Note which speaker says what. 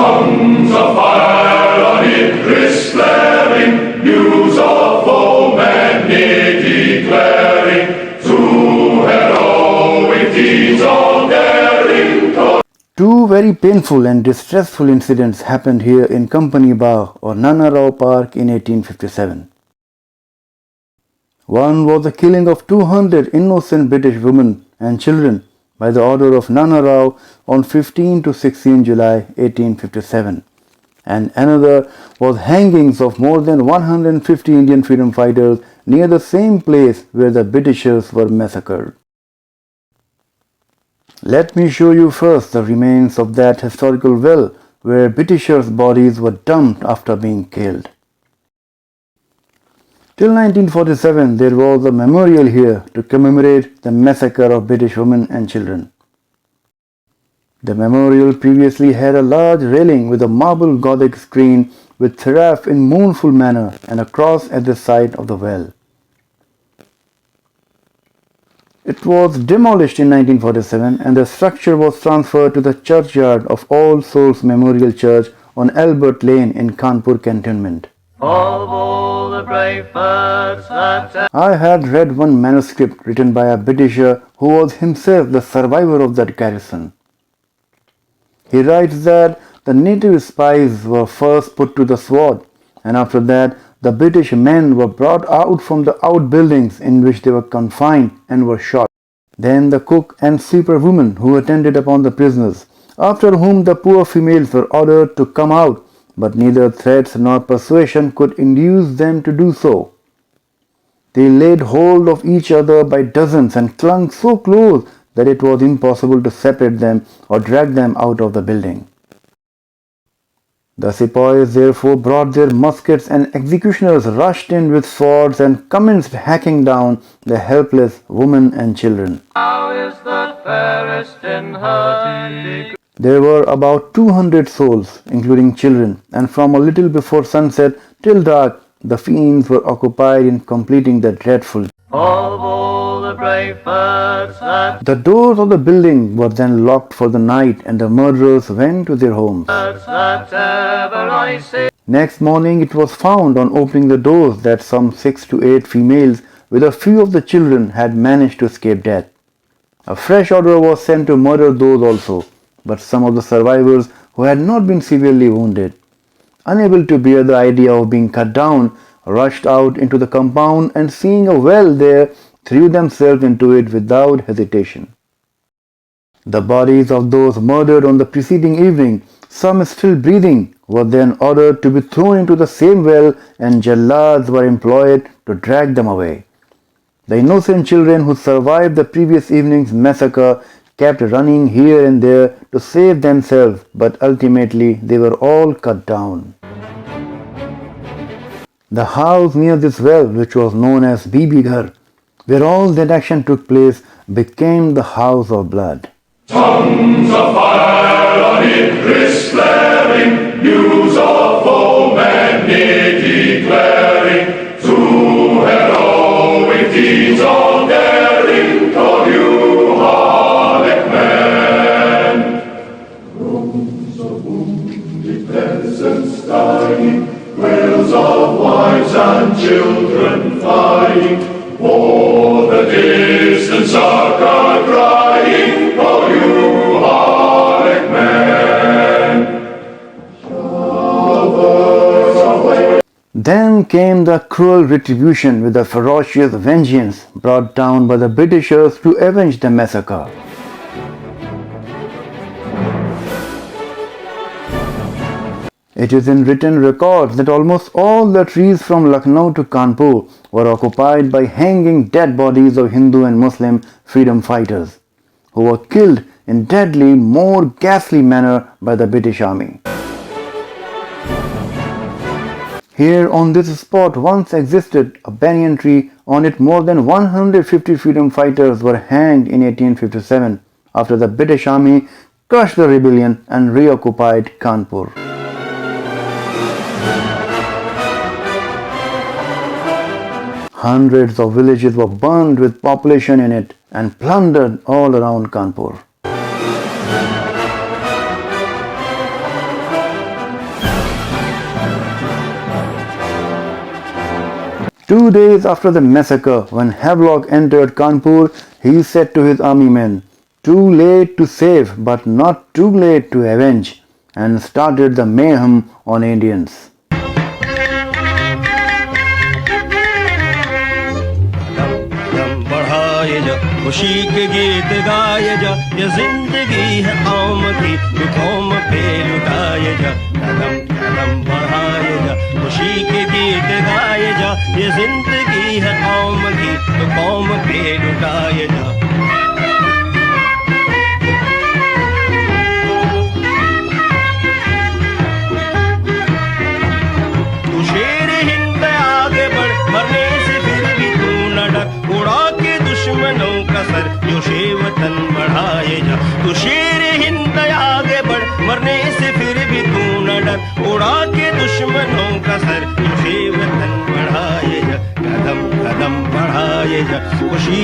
Speaker 1: Tongues of fire on it blaring, news of foemen near declaring, to heroic deeds of daring.
Speaker 2: Two very painful and distressful incidents happened here in Company Bagh or Nana Rao Park in 1857. One was the killing of 200 innocent British women and children by the order of Nana Rao on 15 to 16 July 1857, and another was hangings of more than 150 Indian freedom fighters near the same place where the Britishers were massacred. Let me show you first the remains of that historical well where Britishers' bodies were dumped after being killed. Till 1947, there was a memorial here to commemorate the massacre of British women and children. The memorial previously had a large railing with a marble Gothic screen with seraph in mournful manner and a cross at the side of the well. It was demolished in 1947 and the structure was transferred to the churchyard of All Souls Memorial Church on Albert Lane in Kanpur cantonment.
Speaker 1: All the brave birds that
Speaker 2: I had read one manuscript written by a Britisher who was himself the survivor of that garrison. He writes that the native spies were first put to the sword, and after that the British men were brought out from the outbuildings in which they were confined and were shot. Then the cook and sweeper women who attended upon the prisoners, after whom the poor females were ordered to come out, but neither threats nor persuasion could induce them to do so. They laid hold of each other by dozens and clung so close that it was impossible to separate them or drag them out of the building. The sepoys therefore brought their muskets and executioners rushed in with swords and commenced hacking down the helpless women and children.
Speaker 1: How is the fairest in her?
Speaker 2: There were about 200 souls, including children, and from a little before sunset till dark, the fiends were occupied in completing the dreadful.
Speaker 1: All the brave birds that
Speaker 2: The doors of the building were then locked for the night, and the murderers went to their homes.
Speaker 1: ever I see.
Speaker 2: Next morning, it was found on opening the doors that some 6 to 8 females, with a few of the children, had managed to escape death. A fresh order was sent to murder those also, but some of the survivors who had not been severely wounded, unable to bear the idea of being cut down, rushed out into the compound and seeing a well there, threw themselves into it without hesitation. The bodies of those murdered on the preceding evening, some still breathing, were then ordered to be thrown into the same well, and jallads were employed to drag them away. The innocent children who survived the previous evening's massacre kept running here and there to save themselves, but ultimately they were all cut down. The house near this well, which was known as Bibighar, where all that action took place, became the house of blood.
Speaker 1: Tongues of fire on it blaring, news of foemen near declaring, to heroic deeds of daring, call you harlot men. Groans of wounded peasants dying, wails of wives and children flying, o'er the distant succor crying, oh you harlot men. Showers of waves.
Speaker 2: Then came the cruel retribution with a ferocious vengeance brought down by the Britishers to avenge the massacre. It is in written records that almost all the trees from Lucknow to Kanpur were occupied by hanging dead bodies of Hindu and Muslim freedom fighters, who were killed in deadly, more ghastly manner by the British Army. Here on this spot once existed a banyan tree. On it more than 150 freedom fighters were hanged in 1857 after the British Army crushed the rebellion and reoccupied Kanpur. Hundreds of villages were burned with population in it and plundered all around Kanpur. 2 days after the massacre, when Havelock entered Kanpur, he said to his army men, "Too late to save, but not too late to avenge," and started the mayhem on Indians.
Speaker 3: खुशी के गीत गाए जा, ये जिंदगी है कौम की, तू कौम पे लुटाए जा, कदम कदम बढ़ाए जा, खुशी के गीत गाए जा, ये जिंदगी है कौम की, तू कौम पे लुटाए जा। तू शेर हिंद आगे बढ़, मरने से फिर भी तू न डर, उड़ा के दुश्मनों का सर, जोशे वतन बढ़ाए जा। तू शेर हिंद आगे बढ़, मरने से फिर भी तू न डर, उड़ा के दुश्मनों का सर, जोशे वतन बढ़ाए जा, कदम कदम बढ़ाए जा, खुशी